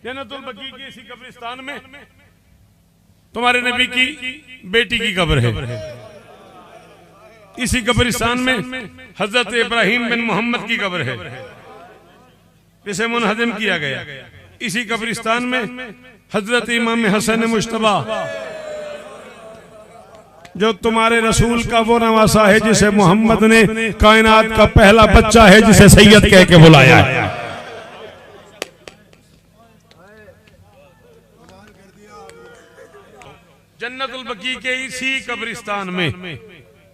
जन्नतुल बकी के इसी कब्रिस्तान में तुम्हारे नबी की बेटी की कब्र है। इसी कब्रिस्तान में हजरत इब्राहिम बिन मोहम्मद की कब्र है, इसे मुनहदिम किया गया। इसी कब्रिस्तान में हजरत इमाम हसन मुश्तबा जो तुम्हारे रसूल का वो नवासा है जिसे मोहम्मद ने कायनात का पहला बच्चा है जिसे सैयद कह के बुलाया है। जन्नतुल बकी के इसी कब्रिस्तान में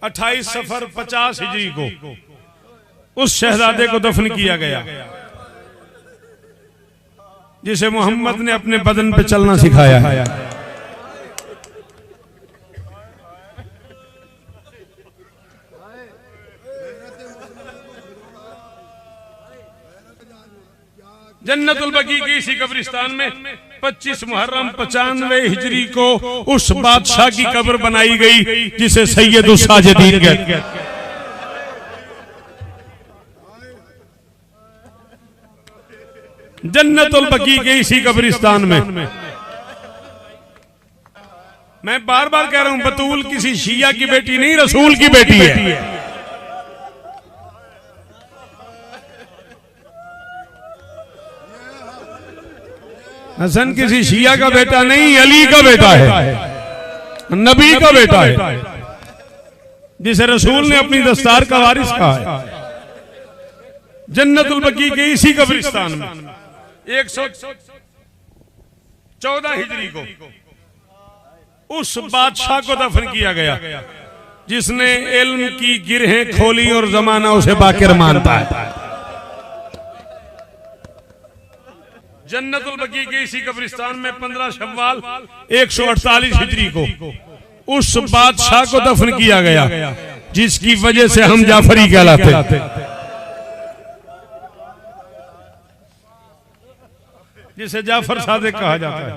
28 सफर 50 हिजरी को उस शहजादे को दफन किया गया जिसे मोहम्मद ने अपने बदन पे चलना सिखाया है। जन्नतुल बकी के इसी कब्रिस्तान में 25 मुहर्रम 95 हिजरी को उस बादशाह की कब्र बनाई गई जिसे सैयदुस साजिदीन कहते हैं। जन्नतुल बकी के इसी कब्रिस्तान में मैं बार बार कह रहा हूं, बतूल किसी शिया की बेटी नहीं, रसूल की बेटी है। हसन किसी शिया का बेटा नहीं, अली का बेटा है, नबी का बेटा है, जिसे रसूल ने अपनी दस्तार का वारिस कहा है। जन्नतुल बकी के इसी कब्रिस्तान में 114 हिजरी को उस बादशाह को दफन किया गया जिसने इल्म की गिरहें खोली और जमाना उसे बाकिर मानता है। जन्नतुल बकी के इसी कब्रिस्तान में 15 शव्वाल 148 हिजरी को उस बादशाह को दफन किया गया जिसकी वजह से हम जाफरी कहलाते। जिसे जाफर सादिक कहा जाता है।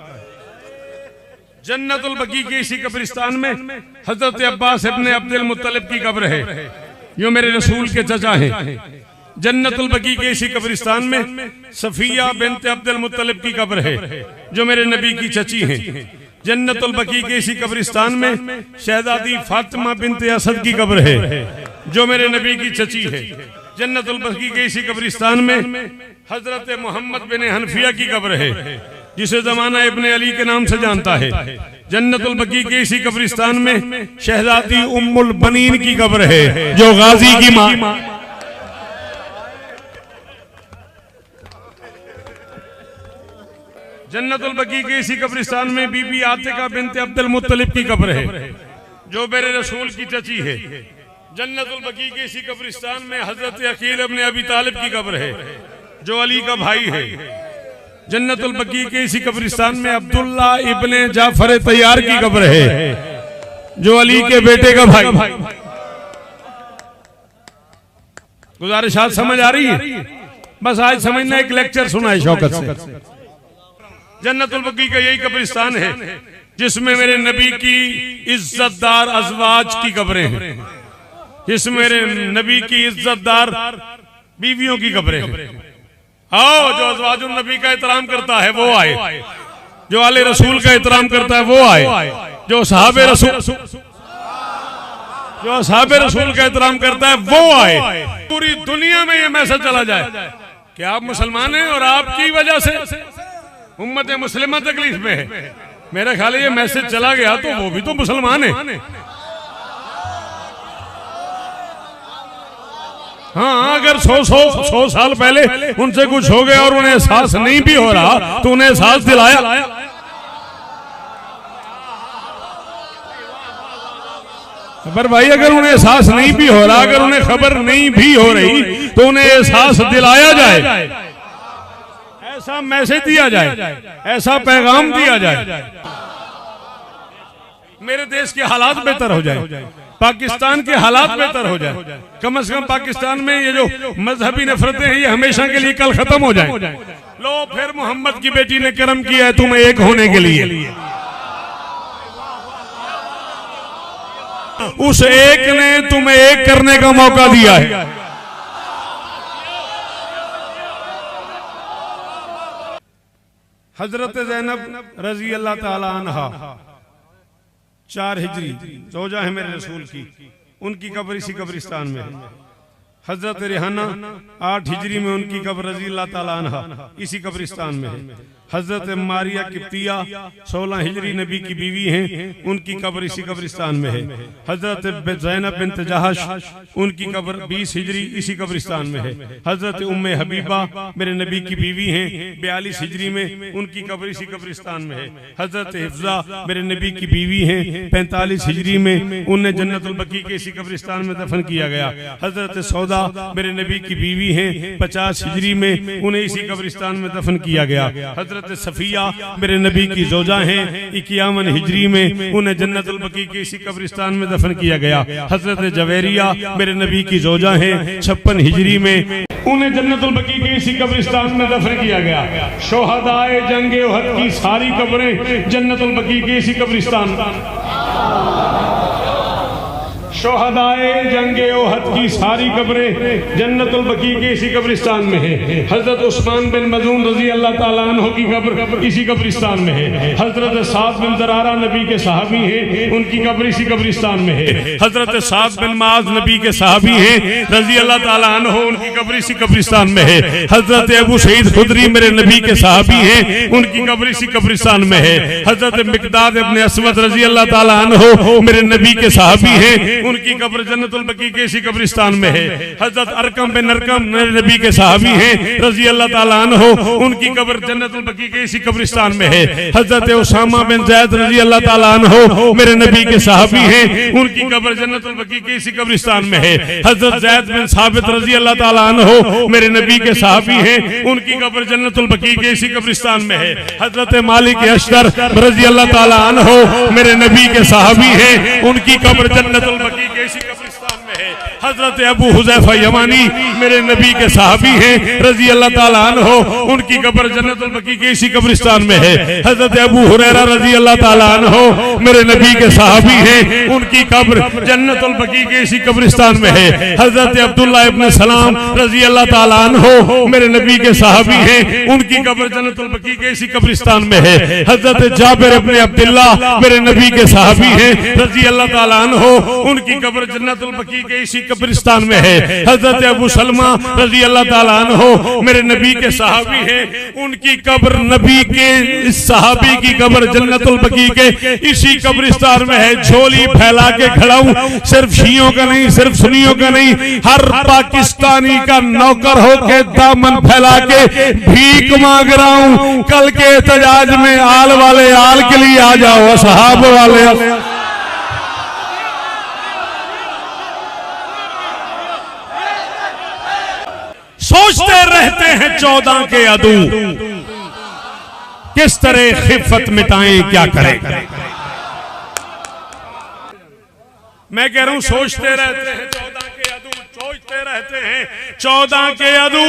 जन्नतुल बकी के इसी कब्रिस्तान में हजरत अब्बास इब्ने अब्दुल मुत्तलिब की कब्र है जो मेरे रसूल के चचा हैं। जन्नतुल बकी के इसी कब्रिस्तान में सफिया बिन्त अब्दुल मुत्तलिब की कब्र है जो मेरे नबी की चची हैं। जन्नतुल बकी के इसी कब्रिस्तान में शहजादी फातिमा बिन्त असद की कब्र है जो मेरे नबी की चची है। जन्नतुल बकी के इसी कब्रिस्तान में हजरत मोहम्मद बिन हनफिया की कब्र है जिसे जमाना इब्ने अली के नाम से जानता है। जन्नतुल बकी के इसी कब्रिस्तान में शहजादी उम्मुल बनीन की कब्र है जो गाजी की मां। जन्नतुल बकी के इसी कब्रिस्तान में बीबी आतिका बिन्त अब्दुल मुत्तलिब की कब्र है जो मेरे रसूल की चची है। जन्नतुल बकी के इसी कब्रिस्तान में हजरत अकील इब्ने अबी तालिब की कब्र है जो अली का भाई है। जन्नतुल बकी के इसी कब्रिस्तान में अब्दुल्ला इब्ने जाफर तैयार की कब्र है जो अली के बेटे का भाई। गुजारिशात समझ आ रही है? बस आज समझना, एक लेक्चर सुना है शौकत से। जन्नतुल बकी का यही कब्रिस्तान है जिसमें मेरे नबी की इज्जतदार अज़वाज की कब्रें हैं, जिसमें मेरे नबी की इज्जतदार बीवियों की कब्रें हैं। आओ, जो अज़वाजुन नबी का एहतराम करता है वो आए, जो आले रसूल का एहतराम करता है वो आए, जो सहाबे रसूल का एहतराम करता है वो आए। पूरी दुनिया में ये मैसेज चला जाए कि आप मुसलमान हैं और आपकी वजह से उम्मत मुस्लिमा तकलीफ में है। मेरा ख्याल है ये मैसेज चला गया तो वो भी तो मुसलमान है। हाँ, अगर 100 साल पहले उनसे कुछ हो गया और उन्हें एहसास नहीं भी हो रहा तो उन्हें एहसास दिलाया। पर भाई, अगर उन्हें एहसास नहीं भी हो रहा, अगर उन्हें खबर नहीं भी हो रही तो उन्हें एहसास दिलाया जाए, ऐसा मैसेज दिया जाए, ऐसा पैगाम दिया जाए, मेरे देश के हालात बेहतर हो जाए, पाकिस्तान के हालात बेहतर हो जाए। कम से कम पाकिस्तान में ये जो मजहबी नफरतें हैं ये हमेशा के लिए कल खत्म हो जाए। लो, फिर मोहम्मद की बेटी ने करम किया है तुम्हें एक होने के लिए। उस एक ने तुम्हें एक करने का मौका दिया है। हजरत ज़ैनब रजी अल्लाह ताला अन्हा 4 हिजरी ज़ौजा है मेरे रसूल की, उनकी कब्र इसी कब्रिस्तान में है। हजरत रिहाना 8 हिजरी में उनकी कब्र रजी अल्लाह ताला अन्हा इसी कब्रिस्तान में है। हजरत मारिया किप्तिया 16 हिजरी नबी की बीवी हैं, उनकी कब्र इसी कब्रिस्तान में है। हजरत ज़ैनब बिन्त जहश उनकी कब्र 20 हिजरी इसी कब्रिस्तान में है। हजरत उम्मे हबीबा मेरे नबी की बीवी हैं, 42 हिजरी में उनकी कब्र इसी कब्रिस्तान में है। हजरत हिफ्जा मेरे नबी की बीवी हैं, 45 हिजरी में उन्हें जन्नतुल बकी के इसी कब्रिस्तान में दफन किया गया। हजरत सौदा मेरे नबी की बीवी हैं, 50 हिजरी में उन्हें इसी कब्रिस्तान में दफन किया गया। हजरत सफिया मेरे नबी की ज़ौजा हैं, 51 हिजरी में उन्हें जन्नतुल बकी के इसी कब्रिस्तान में दफन किया गया। हजरत जवेरिया मेरे नबी की ज़ौजा हैं, 56 हिजरी में उन्हें जन्नतुल बकी के इसी कब्रिस्तान में दफन किया गया। शोहदाए जंगे उहद की सारी कब्रें जन्नतुल बकी के इसी कब्रिस्तान शोहदाए जंगे उहद की सारी कब्रें जन्नतुल बकी के इसी कब्रिस्तान में है। हजरत उस्मान बिन मज़ून रजी अल्लाह ताला अन्हु की कब्र इसी कब्रिस्तान में है। हजरत साद बिन दरारा नबी के सहाबी हैं, उनकी कब्र इसी कब्रिस्तान में है। हजरत साद बिन माज नबी के सहाबी हैं, रजी अल्लाह ताला अन्हु, उनकी कब्र इसी कब्रिस्तान में है। हजरत अबू सईद खुदरी मेरे नबी के सहाबी हैं, उनकी कब्र इसी कब्रिस्तान में है। हजरत मिक़दाद इब्न अस्वद रजी अल्लाह ताला अन्हु मेरे नबी के सहाबी हैं, उनकी कब्र जन्नतुल बकी के इसी कब्रिस्तान में है। हजरत अरकम बिन अरकम मेरे नबी के सहाबी हैं, रजी अल्लाह ताला अन्हु, उनकी कब्र जन्नतुल बकी के इसी कब्रिस्तान में है। हजरत उसामा बिन ज़ैद रजी अल्लाह ताला अन्हु मेरे नबी के सहाबी हैं, उनकी कब्र जन्नतुल बकी के इसी कब्रिस्तान में है। हजरत ज़ैद बिन साबित रजी अल्लाह ताला अन्हु मेरे नबी के सहाबी हैं, उनकी कब्र जन्नतुल बकी के इसी कब्रिस्तान में है। हजरत मालिक अशतर रजी अल्लाह ताला अन्हु मेरे नबी के सहाबी हैं, उनकी कब्र जन्नतुल बकी के इसी कब्रिस्तान में है। हजरत अबू हुज़ैफा यमानी मेरे नबी के सहाबी हैं, रजी अल्लाह ताला अन्हु, उनकी कब्र जन्नतुल बकी के इसी कब्रिस्तान में है। हजरत अबू हुरैरा रजी अल्लाह ताला अन्हु मेरे नबी के सहाबी हैं, उनकी कब्र जन्नतुल बकी के इसी कब्रिस्तान में है। हजरत अब्दुल्लाह इब्न सलाम रजी अल्लाह ताला अन्हु मेरे नबी के सहाबी हैं, उनकी कब्र जन्नतुल बकी के इसी कब्रिस्तान में है। हजरत जाबिर इब्न अब्दुल्लाह मेरे नबी के सहाबी हैं, रजी अल्लाह ताला अन्हु, उनकी कब्र जन्नतुल बकी के इसी कब्रिस्तान में है। हजरत अबू सलमा रजी अल्लाह ताला अन्हु मेरे नबी के सहाबी हैं, उनकी कब्र नबी के इस सहाबी की कब्र जन्नतुल बकी के इसी कब्रिस्तान में है। झोली फैला के खड़ा हूं, सिर्फ शियों का नहीं, सिर्फ सुन्नियों का नहीं, हर पाकिस्तानी का नौकर होके दामन फैला के भीख मांग रहा हूं। कल के एहतजाज में आल वाले आल के लिए आ जाओ, असहाब वाले सोचते रहते हैं 14 के अदू किस तरह खिफत मिटाएं, क्या करें। मैं कह रहा हूं सोचते रहते हैं 14 के अदू, सोचते रहते हैं 14 के अदू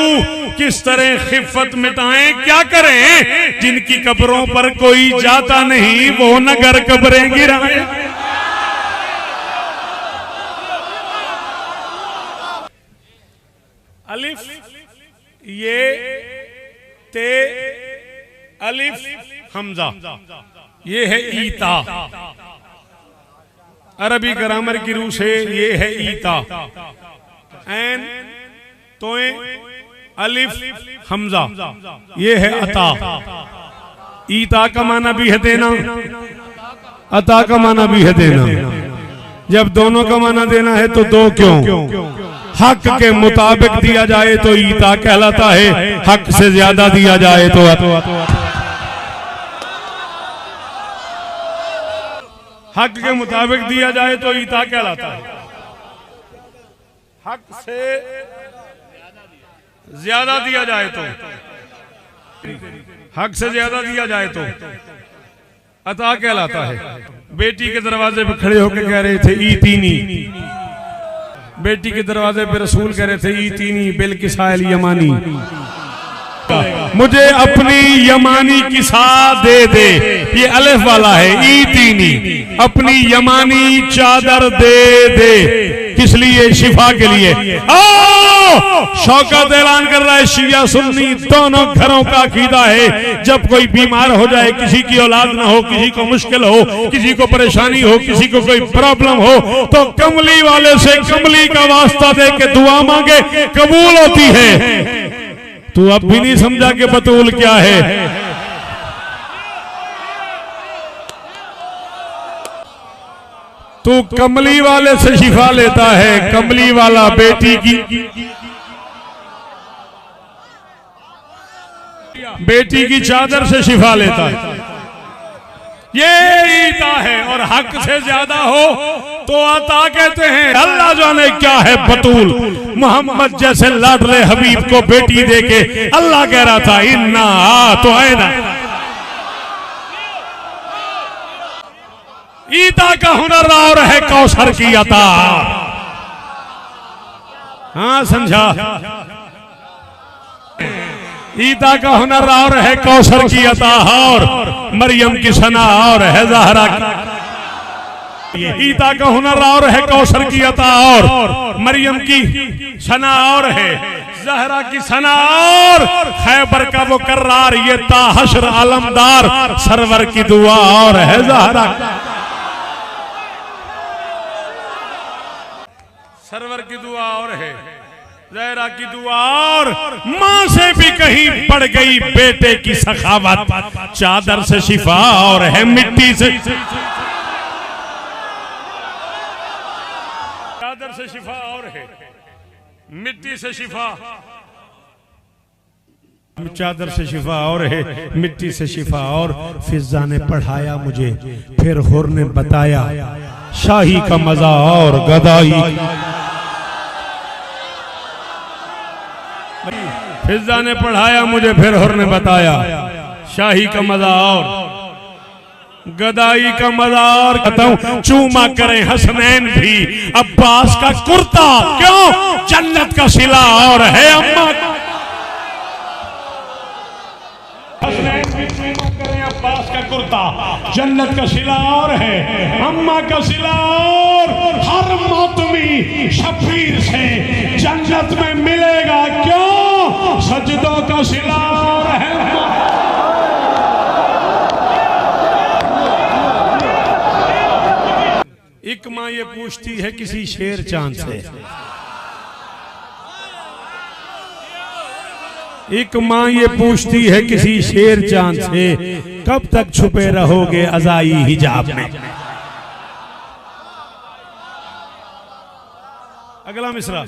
किस तरह खिफत मिटाएं, क्या करें। जिनकी कब्रों पर कोई जाता नहीं वो नगर कब्रें गिराएं। अलिफ ये ते अलिफ हमजा, ये है ईता। अरबी ग्रामर की रूह से ये है ईता। ऐन तोए अलिफ हमजा, ये है अता। ईता का माना भी है देना, अता का माना भी है देना। जब दोनों का माना देना है तो दो क्यों। हक के मुताबिक दिया जाए तो ईता कहलाता है, हक से ज्यादा दिया जाए तो हक के मुताबिक दिया जाए तो ईता कहलाता है। हक से ज्यादा दिया जाए तो, हक से ज्यादा दिया जाए तो अता कहलाता है। बेटी के दरवाजे पे खड़े होकर कह रहे थे ईतीनी, बेटी के दरवाजे पे रसूल कह रहे थे ईतीनी बिल किसाइल यमानी, मुझे अपनी यमानी किसा दे दे। ये अलिफ वाला है, ईतीनी अपनी यमानी चादर दे दे। किस लिए? शिफा के लिए। शौकत ऐलान कर रहा है शिया सुन्नी दोनों घरों का अकीदा है, जब कोई बीमार हो जाए, किसी की औलाद ना हो, किसी को मुश्किल हो, किसी को परेशानी हो, किसी को कोई प्रॉब्लम हो, तो कमली वाले से कमली का वास्ता दे के दुआ मांगे, कबूल होती है। तू अब भी नहीं समझा कि बतूल क्या है। तू कमली वाले से शिफा लेता है, कमली वाला बेटी की चादर से शिफा लेता है। ये ईता है। और हक से ज्यादा हो तो अता कहते हैं। अल्लाह जाने क्या है बतूल, मोहम्मद जैसे लाडले हबीब को बेटी देके अल्लाह कह रहा था इन्ना तो है ना। ईता का हुनर और है कौसर की अता। हाँ समझा। ईता का हुनर और है कौसर की अता, और मरियम की सना और है ज़हरा की। ईता का हुनर और है कौसर की अता, और मरियम की सना और है ज़हरा की सना, और खैबर का वो कर्रार ये ताहशर आलमदार सरवर की दुआ और है ज़हरा। सरवर की दुआ और है ज़हरा की दुआ, और मां से भी कहीं बढ़ गई बेटे की सखावत। चादर से शिफा और है मिट्टी से, चादर से शिफा और है मिट्टी से शिफा, चादर से शिफा और है मिट्टी से शिफा। और फिजा ने पढ़ाया मुझे, फिर हुर ने बताया शाही का मजा और गदाई। फिजा ने पढ़ाया मुझे, फिर हुर ने बताया शाही का मजा और गदाई का मजा। और कहता चूमा करें हसनैन भी अब्बास का कुर्ता, क्यों जन्नत का सिला और है अम्मा। हसनैन भी चूमा करें अब्बास का कुर्ता, जन्नत का सिला और है अम्मा का सिला। और हर मातमी शबीर से जन्नत में मिलेगा, क्यों सजदों का सिला और है। एक माँ ये पूछती है किसी शेर चांद से, एक माँ ये पूछती है किसी शेर चांद से, कब तक छुपे रहोगे अज़ाई हिजाब में। अगला मिसरा,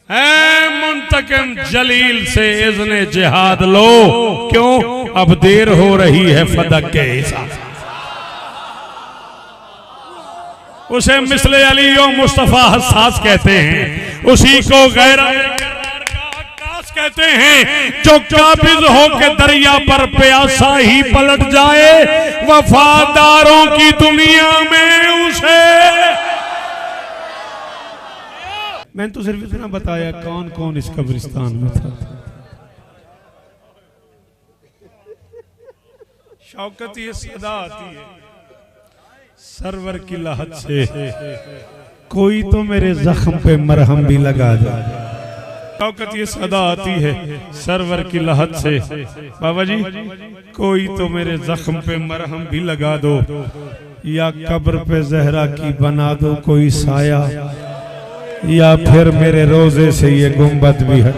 ऐ मुंतकिम जलील से इज़्ने जिहाद लो, क्यों अब देर हो रही है फदक के हिसाब। उसे मिसले अली और मुस्तफा हसास कहते हैं, उसी को गैरत कहते हैं जो काबिज हो के दरिया पर प्यासा ही पलट जाए, वफादारों की दुनिया में उसे। मैंने तो सिर्फ इतना बताया कौन कौन इस कब्रिस्तान में था। शौकत ये सदा आती है सरवर की लहत से, कोई तो मेरे जख्म पे मरहम भी लगा दे। शौकत ये सदा आती है सरवर की लहत से, बाबा जी कोई तो मेरे जख्म पे मरहम भी लगा दो, या कब्र पे ज़हरा की बना दो कोई साया, या फिर मेरे रोजे से ये गुंबद भी है।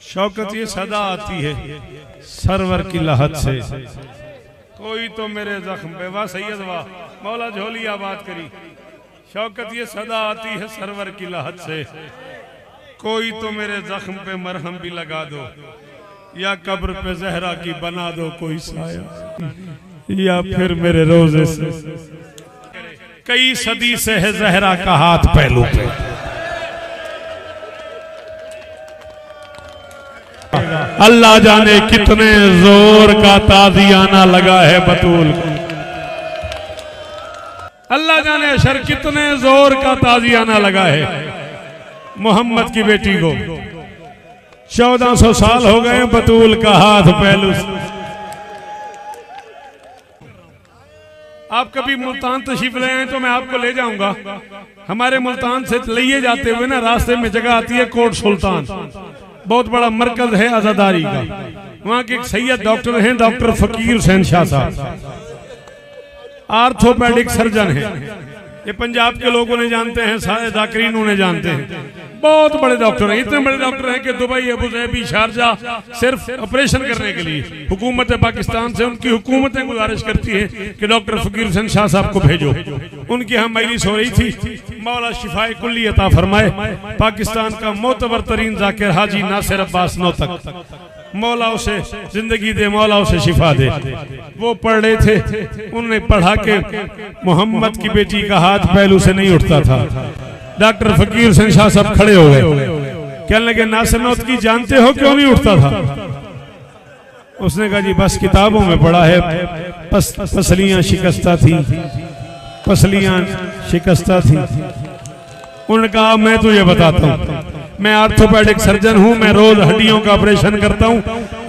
शौकत ये सदा आती है सरवर की लहत से, कोई तो मेरे जख्म पे। वाह सैयद वाह, मौला झोली आबाद करी। शौकत ये सदा आती है सरवर की लहत से, कोई तो मेरे जख्म पे मरहम भी लगा दो, या कब्र पे ज़हरा की बना दो कोई साया, या फिर मेरे रोजे से। कई सदी से है ज़हरा का हाथ पहलू पे, अल्लाह जाने कितने जोर का ताज़ियाना लगा है बतूल को। अल्लाह जाने अशर कितने जोर का ताज़ियाना लगा है मोहम्मद की बेटी को। 1400 साल हो गए बतूल का हाथ पहलू से। आप कभी मुल्तान तशरीफ ले आए तो मैं आपको ले जाऊंगा। हमारे मुल्तान से लिए जाते हुए ना रास्ते में जगह आती है कोट सुल्तान, बहुत बड़ा मरकज है आजादारी का। वहाँ के एक सैयद डॉक्टर हैं, डॉक्टर फकीर हुसैन शाह साहब, आर्थोपेडिक सर्जन है। ये पंजाब के लोगों ने जानते हैं, सारे जाकरीन उन्हें जानते हैं। बहुत बड़े डॉक्टर हैं, इतने बड़े डॉक्टर हैं कि दुबई, अबू धाबी, शारजा सिर्फ ऑपरेशन करने के लिए हुकूमत पाकिस्तान से उनकी हुकूमतें गुजारिश करती है कि डॉक्टर फकीर हुसैन शाह साहब को भेजो। उनकी हम मजलिस हो रही थी, मौला शिफाए कुल्ली अता फरमाए। पाकिस्तान का मोतबर तरीन जाकिर हाजी नासिर अब्बास नौतक, मौला उसे जिंदगी दे, मौला उसे शिफा दे। वो पढ़ रहे थे, उन्होंने पढ़ा के मोहम्मद की बेटी का हाथ पहलू से नहीं उठता था। डॉक्टर फकीर हुसैन शाह साहब खड़े हो गए, कहने लगे नासिर नौतकी जानते हो क्यों नहीं उठता था? उसने कहा जी बस किताबों में पढ़ा है, पसलियां शिकस्ता थी, पसलियां शिकस्ता थी। उन्होंने कहा मैं तुझे बताता हूँ, मैं आर्थोपेडिक सर्जन हूँ, मैं रोज हड्डियों का ऑपरेशन करता हूँ।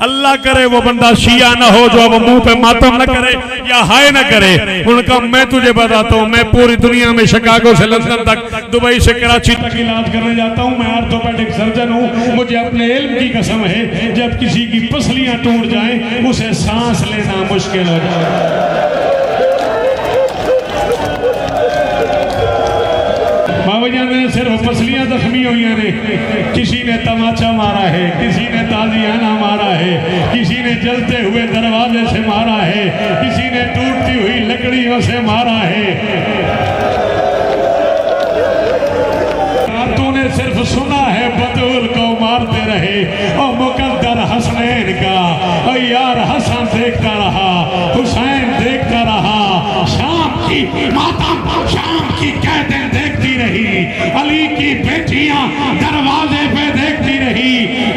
अल्लाह करे वो बंदा शिया ना हो जो अब मुंह पे मातम न करे या हाय न करे। उनका मैं तुझे बताता हूँ, मैं पूरी दुनिया में शिकागो से लंदन तक, दुबई से कराची तक इलाज करने जाता हूँ। मैं आर्थोपेडिक सर्जन हूँ, मुझे अपने इल्म की कसम है जब किसी की पसलियां टूट जाएं उसे सांस लेना मुश्किल हो जाए। बाबाजान ने सिर्फ पसलियां जख्मी हुई ने, किसी ने तमाचा मारा है, किसी ने ताजियाना मारा है, किसी ने जलते हुए दरवाजे से मारा है, किसी ने टूटती हुई लकड़ियों से मारा है। तूने सिर्फ सुना है बतूल को मारते रहे और मुकद्दर हसनैन का, और यार हसन देखता रहा, हुसैन देखता रहा, शाम की मातम, शाम की कैदें देखती रही, अली की बेटियां दरवाजे पे देखती रही।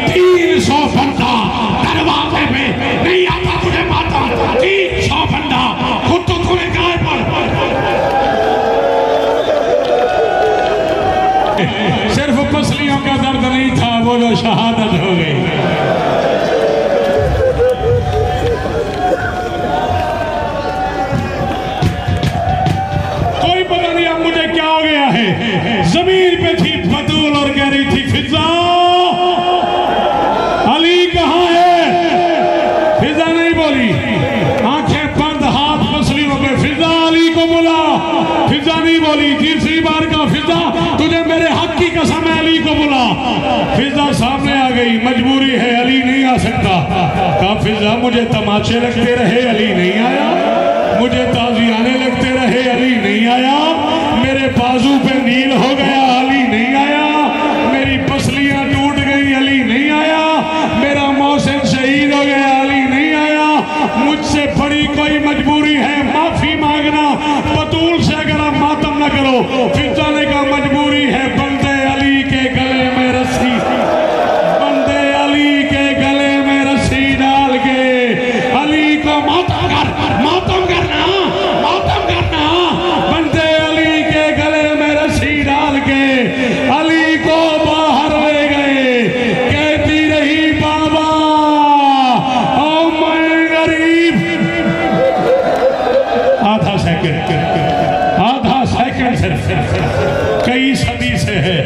300 बंदा दरवाजे पे नहीं आता तुझे मातम, 300 बंदा खुद तो तूने गाय पर। सिर्फ पसलियों का दर्द नहीं था, वो जो शहादत हो गई। कोई पता नहीं अब मुझे क्या हो गया है। जमीन पे थी बतूल और कह रही थी फिजा, अली कहाँ है? फिजा नहीं बोली, आंखें बंद, हाथ पसलियों पे, फिजा अली को बुला। फिजा नहीं बोली, तीसरी बार का फिजा तुझे मेरे हक की कसम है अली को बुला। फिजा सामने आ गई, मजबूरी है, अली नहीं आ सकता। कहा फिजा मुझे तमाचे लगते रहे, अली नहीं आया, मुझे ताजियाने लगते रहे, अली नहीं आया, मेरे बाजू पे नील हो गया, अली नहीं आया, मेरी पसलियां टूट गई, अली नहीं आया, मेरा मौसम शहीद हो गया, अली नहीं आया। मुझसे बड़ी कोई मजबूरी है, माफी मांगना बतूल से अगर आप मातम न करो। फिर जाने का मजबूरी है, बंदे अली के गले में रस्सी, बंदे अली के गले में रस्सी डाल के अली को मातम करना, मातम करना, बंदे अली के गले में रस्सी डाल के अली को बाहर ले गए। कहती रही बाबा ओ मैं गरीब। आधा सेकंड कई सदी से है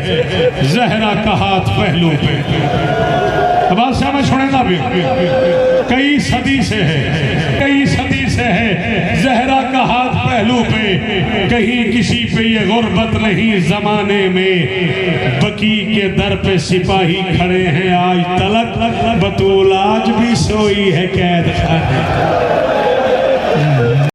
जहरा का हाथ पहलू पे। आवाज से मैं सुनेगा भी, कई सदी से है, कई सदी से है जहरा का हाथ पहलू पे। कहीं किसी पे ये गुर्बत नहीं जमाने में, बकी के दर पे सिपाही खड़े हैं आज तलक, बतूल आज भी सोई है कैद खाने।